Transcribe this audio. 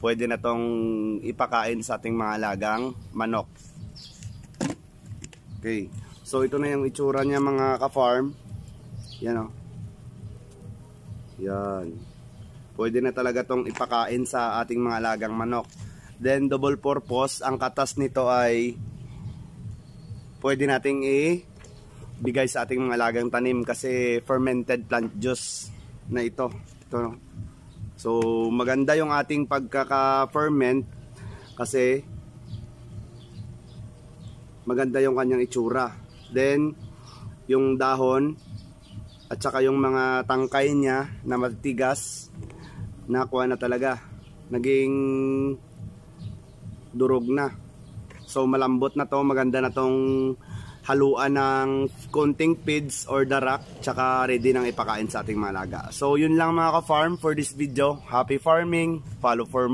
pwede na tong ipakain sa ating mga alagang manok. Okay, so ito na yung itsura niya mga ka-farm. Yan o. Yan. Pwede na talaga tong ipakain sa ating mga alagang manok. Then double purpose, ang katas nito ay pwede nating ibigay sa ating mga alagang tanim kasi fermented plant juice na ito. So maganda yung ating pagkaka-ferment kasi maganda yung kanyang itsura. Then yung dahon at saka yung mga tangkay niya na matigas, nakuha na talaga, naging durog na. So malambot na to, maganda na tong haluan ng konting feeds or darak, tsaka ready nang ipakain sa ating mga alaga. So yun lang mga ka-farm for this video. Happy farming, follow for more.